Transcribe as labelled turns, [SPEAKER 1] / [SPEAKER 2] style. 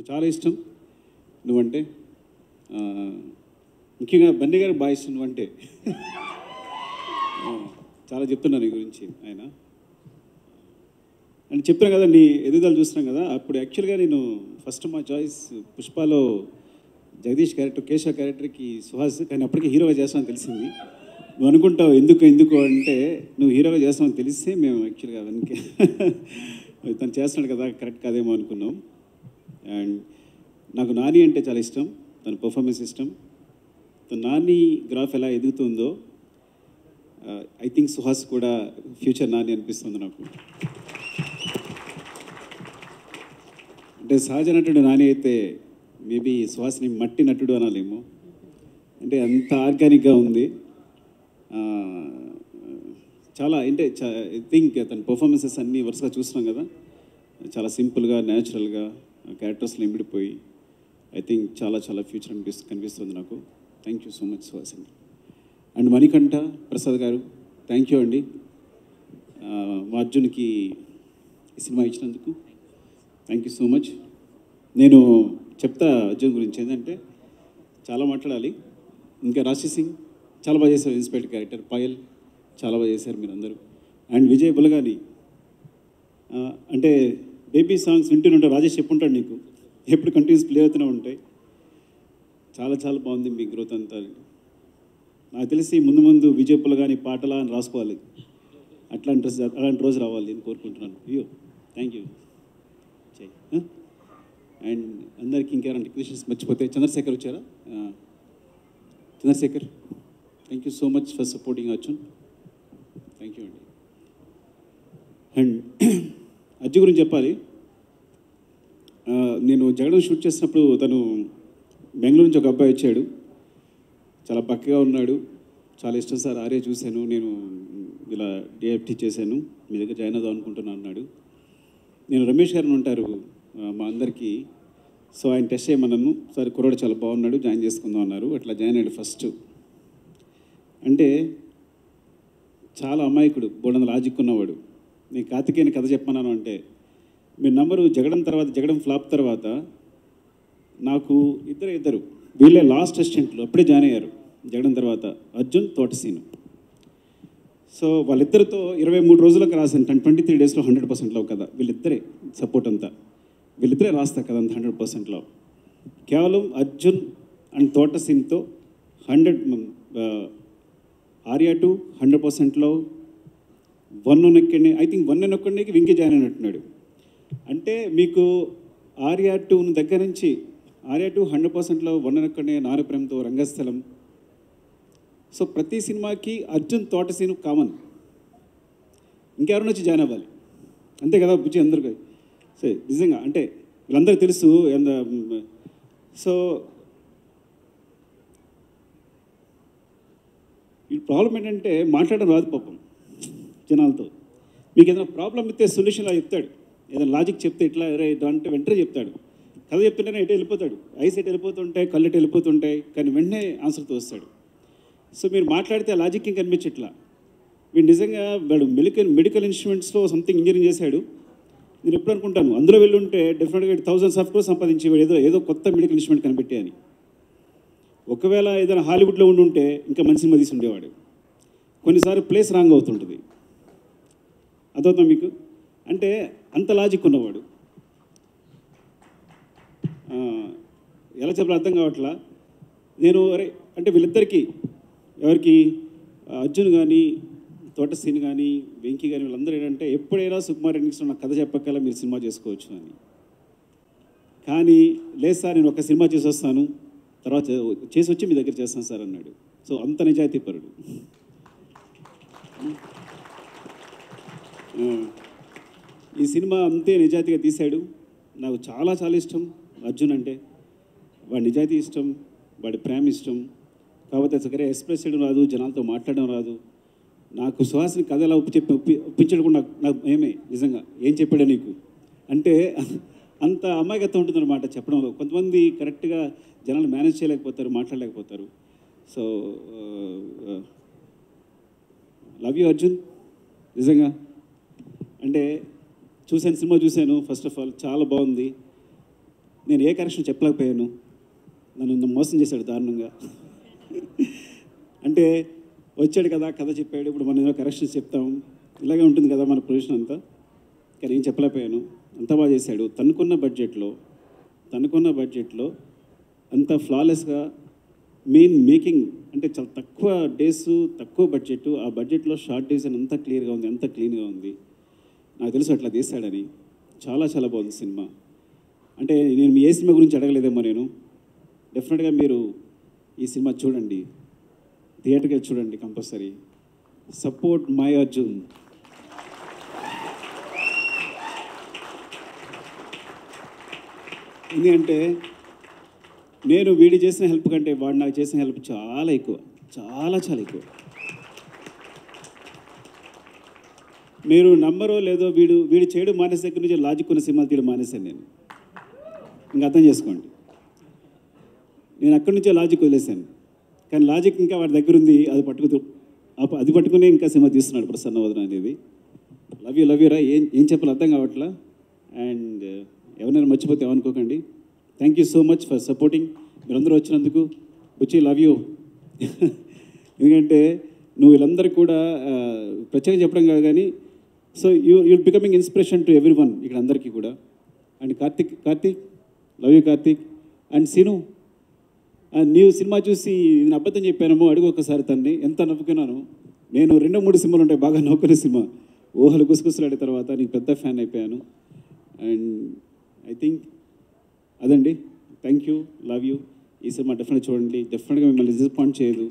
[SPEAKER 1] చాలా ఇష్టం నువ్వంటే. ముఖ్యంగా బన్నీ గారికి బాగా ఇష్టం నువ్వంటే. చాలా చెప్తున్నాను నీ గురించి ఆయన. అని చెప్పాను కదా, నీ ఎదుగుదల చూస్తున్నాం కదా. అప్పుడు యాక్చువల్గా నేను ఫస్ట్ మా చాయిస్ పుష్పలో జగదీష్ క్యారెక్టర్, కేశవ క్యారెక్టర్కి సుహాస్, కానీ అప్పటికే హీరోగా చేస్తామని తెలిసింది. నువ్వు అనుకుంటావు ఎందుకు అంటే, నువ్వు హీరోగా చేస్తామని తెలిస్తే మేము యాక్చువల్గా వెనకే తను చేస్తున్నాడు కదా, కరెక్ట్ కాదేమో అనుకున్నాం. అండ్ నాకు నాని అంటే చాలా ఇష్టం, తన పర్ఫార్మెన్స్ ఇష్టం. తన నాని గ్రాఫ్ ఎలా ఎదుగుతుందో ఐ థింక్ సుహాస్ కూడా ఫ్యూచర్ నాని అనిపిస్తుంది నాకు. అంటే సహజ నటుడు నాని అయితే మేబీ సుహాస్ని మట్టి నటుడు అనాలేమో. అంటే అంత ఆర్గానిక్గా ఉంది. చాలా అంటే ఐ థింక్ తన పర్ఫార్మెన్సెస్ అన్నీ వరుసగా చూస్తున్నాం కదా, చాలా సింపుల్గా న్యాచురల్గా క్యారెక్టర్స్లో ఇంబడిపోయి ఐ థింక్ చాలా చాలా ఫ్యూచర్ కనిపిస్తుంది నాకు. Thank you so much Suhas అండి. అండ్ మణికంఠ ప్రసాద్ గారు, థ్యాంక్ యూ అండి. మా అర్జున్కి ఈ సినిమా ఇచ్చినందుకు థ్యాంక్ యూ సో మచ్. నేను చెప్తా అర్జున్ గురించి ఏంటంటే, చాలా మాట్లాడాలి. ఇంకా రాశి సింగ్ చాలా బాగా చేశారు, ఇన్స్పెక్టర్ క్యారెక్టర్. పాయల్ చాలా బాగా చేశారు మీరు అందరూ. అండ్ విజయ్ బులగాని అంటే బేబీ సాంగ్స్ వింటూనే రాజేష్ చెప్పుంటాడు నీకు, ఎప్పుడు కంటిన్యూస్ ప్లే అవుతూనే ఉంటాయి. చాలా చాలా బాగుంది మీ గ్రోత్ అంతా. నాకు తెలిసి ముందు విజయ్ బులగాని పాటలా అని రాసుకోవాలి. అలాంటి రోజు రావాలి నేను కోరుకుంటున్నాను. అయ్యో థ్యాంక్ యూ. అండ్ అందరికీ ఇంకెవరైనా టెక్నీషియన్స్ మర్చిపోతే, చంద్రశేఖర్ వచ్చారా? Chandrashekhar, thank you so much for supporting Arjun. Thank you అండి. అండ్ అజ్జు గురించి చెప్పాలి. నేను జగడం షూట్ చేసినప్పుడు తను బెంగళూరు నుంచి ఒక అబ్బాయి వచ్చాడు. చాలా బక్కగా ఉన్నాడు. చాలా ఇష్టం సార్ ఆర్య చూశాను, నేను ఇలా డిఎఫ్టీ చేశాను, మీ దగ్గర జాయిన్ అవుదాం అనుకుంటున్నాను అన్నాడు. నేను రమేష్ గారిని ఉంటారు మా అందరికీ, సో ఆయన టెస్ట్ చేయమన్నాను. సార్ కుర్రాడు చాలా బాగున్నాడు, జాయిన్ చేసుకుందాం అన్నారు. అట్లా జాయిన్ అయ్యాడు ఫస్ట్. అంటే చాలా అమాయకుడు, బోడంత లాజిక్ ఉన్నవాడు. నేను కార్తికేయని కథ చెప్పమన్నాను అంటే, మీరు నంబరు జగడం ఫ్లాప్ తర్వాత నాకు ఇద్దరు వీళ్ళే లాస్ట్ అసిస్టెంట్లు అప్పుడే జాయిన్ అయ్యారు జగడం తర్వాత, అర్జున్, తోటసీను. సో వాళ్ళిద్దరితో 23 రోజులకు రాశాను, 23 డేస్లో 100%లో కదా. వీళ్ళిద్దరే సపోర్ట్ అంతా, వీళ్ళిద్దరే రాస్తారు కదా అంత 100%లో. కేవలం అర్జున్ అండ్ తోటసీన్తో 100 ఆర్యా 2 100%లో 1 ఒక్కడిని, ఐ థింక్ 1 ఒక్కడికి వెంకీ జాయిన్ అయినట్టున్నాడు. అంటే మీకు ఆర్యా 2 దగ్గర నుంచి ఆర్యా 2 100%లో 1 ఒక్కడిని, నారప్రేమతో, రంగస్థలం. సో ప్రతి సినిమాకి అర్జున్, తోటసీను కామన్. ఇంకెవరిని వచ్చి జాయిన్ అవ్వాలి అంతే కదా బుజ్జి అందరికీ. సో నిజంగా అంటే వీళ్ళందరికీ తెలుసు. సో ఈ ప్రాబ్లం ఏంటంటే మాట్లాడడం రాదు పాపం జనాలతో. మీకు ఏదైనా ప్రాబ్లం ఇస్తే సొల్యూషన్ అలా చెప్తాడు, ఏదైనా లాజిక్ చెప్తే ఇట్లా అంటే వెంటనే చెప్తాడు. కథ చెప్తుంటేనే ఎటు వెళ్ళిపోతాడు, ఐస్ ఎటు వెళ్ళిపోతుంటాయి, కళ్ళు ఎటు వెళ్ళిపోతుంటాయి, కానీ వెంటనే ఆన్సర్తో వస్తాడు. సో మీరు మాట్లాడితే ఆ లాజిక్ ఇంకా కనిపించట్లా. వీడు నిజంగా వాడు మెడికల్ ఇన్స్ట్రుమెంట్స్లో సంథింగ్ ఇంజనీరింగ్ చేశాడు. నేను ఎప్పుడు అనుకుంటాను అందులో వెళ్ళుంటే డెఫినెట్గా 1000 ఆఫ్ కోర్స్ సంపాదించి ఏదో కొత్త మెడికల్ ఇన్స్ట్రుమెంట్ కనిపెట్టే అని. ఒకవేళ ఏదైనా హాలీవుడ్లో ఉండుంటే ఇంకా మంచి సినిమా తీసి ఉండేవాడు. కొన్నిసార్లు ప్లేస్ రాంగ్ అవుతుంటుంది, అదవుతాం మీకు. అంటే అంత లాజిక్ ఉన్నవాడు. ఎలా చెప్పాలో అర్థం కావట్లా. నేను అంటే వీళ్ళిద్దరికీ, ఎవరికి అర్జున్ కానీ, తోటసీన్ కానీ, వెంకీ కానీ, వీళ్ళందరూ ఏంటంటే ఎప్పుడైనా సుకుమార్ రెడ్డికి నాకు కథ చెప్పక్కల మీరు సినిమా చేసుకోవచ్చు అని. కానీ లేదు సార్, నేను ఒక సినిమా చేసి వస్తాను, తర్వాత చేసి వచ్చి మీ దగ్గర చేస్తాను సార్ అన్నాడు. సో అంత నిజాయితీ పరుడు. ఈ సినిమా అంతే నిజాయితీగా తీశాడు. నాకు చాలా చాలా ఇష్టం అర్జున్ అంటే. వాడి నిజాయితీ ఇష్టం, వాడి ప్రేమ ఇష్టం. కాకపోతే సరే ఎక్స్ప్రెస్ చేయడం రాదు, జనాలతో మాట్లాడడం రాదు. నాకు సుహాస్ని కథ ఎలా ఒప్పించడం కూడా నాకు ఏమే నిజంగా ఏం చెప్పాడే నీకు అంటే అంత అమాయకత్వం ఉంటుందన్నమాట చెప్పడంలో. కొంతమంది కరెక్ట్గా జనాలు మేనేజ్ చేయలేకపోతారు, మాట్లాడలేకపోతారు. So love you Arjun. నిజంగా అంటే సినిమా చూశాను. ఫస్ట్ ఆఫ్ ఆల్ చాలా బాగుంది. నేను ఏ కరెక్షన్ చెప్పలేకపోయాను, నన్ను మోసం చేశాడు దారుణంగా. అంటే వచ్చాడు కదా, కథ చెప్పాడు, ఇప్పుడు మనం ఏదో కరెక్షన్స్ చెప్తాం, ఇలాగే ఉంటుంది కదా మన పొజిషన్ అంతా. కానీ ఏం చెప్పలేకపోయాను, అంత బాగా చేశాడు. తనుకున్న బడ్జెట్లో అంత ఫ్లాలెస్గా మేకింగ్ అంటే చాలా తక్కువ డేస్, తక్కువ బడ్జెట్, ఆ బడ్జెట్లో షార్ట్ డిజైన్ అంత క్లియర్గా ఉంది, అంత క్లీన్గా ఉంది. నాకు తెలుసు అట్లా తీశాడని. చాలా చాలా బాగుంది సినిమా. అంటే నేను ఏ సినిమా గురించి అడగలేదేమో నేను. డెఫినెట్గా మీరు ఈ సినిమా చూడండి, థియేటర్కి వెళ్ళి చూడండి కంపల్సరీ. Support my Arjun. ఎందుకంటే నేను వీడి చేసిన హెల్ప్ కంటే వాడు నాకు చేసిన హెల్ప్ చాలా ఎక్కువ, చాలా చాలా ఎక్కువ. మీరు నమ్మరో లేదో, వీడు చేయడం మానేసే దగ్గర నుంచి లాజిక్ ఉన్న సినిమాలు తీయడం మానేశాను నేను. ఇంకా అర్థం చేసుకోండి, నేను అక్కడి నుంచే లాజిక్ వదిలేశాను. కానీ లాజిక్ ఇంకా వాడి దగ్గర ఉంది, అది పట్టుకునే ఇంకా సినిమా తీస్తున్నాడు ప్రసన్నవదన అనేది. లవ్ యూ రా. ఏం చెప్పాలి అర్థం కావట్లా. అండ్ ఎవరైనా మర్చిపోతే ఏమనుకోకండి. Thank you so much for supporting. మీరందరూ వచ్చినందుకు. Love you. ఎందుకంటే నువ్వు వీళ్ళందరికీ కూడా ప్రత్యేకంగా చెప్పడం కాదు కానీ, so your becoming inspiration to everyone ఇక్కడ అందరికీ కూడా. And Karthik love you Karthik. And Seenu, నీవు సినిమా చూసి నేను అబద్ధం చెప్పానేమో అడుగు ఒకసారి తన్ని. ఎంత నవ్వుకున్నాను నేను. 2-3 సినిమాలు ఉంటాయి బాగా నవ్వుకునే సినిమా. ఊహలు గుసగుసలాడిన తర్వాత నీకు పెద్ద ఫ్యాన్ అయిపోయాను. అండ్ ఐ థింక్ అదండి. Thank you, love you. ఈ సినిమా డెఫినెట్గా చూడండి, డెఫినెట్గా మిమ్మల్ని డిసప్పాయింట్ చేయదు.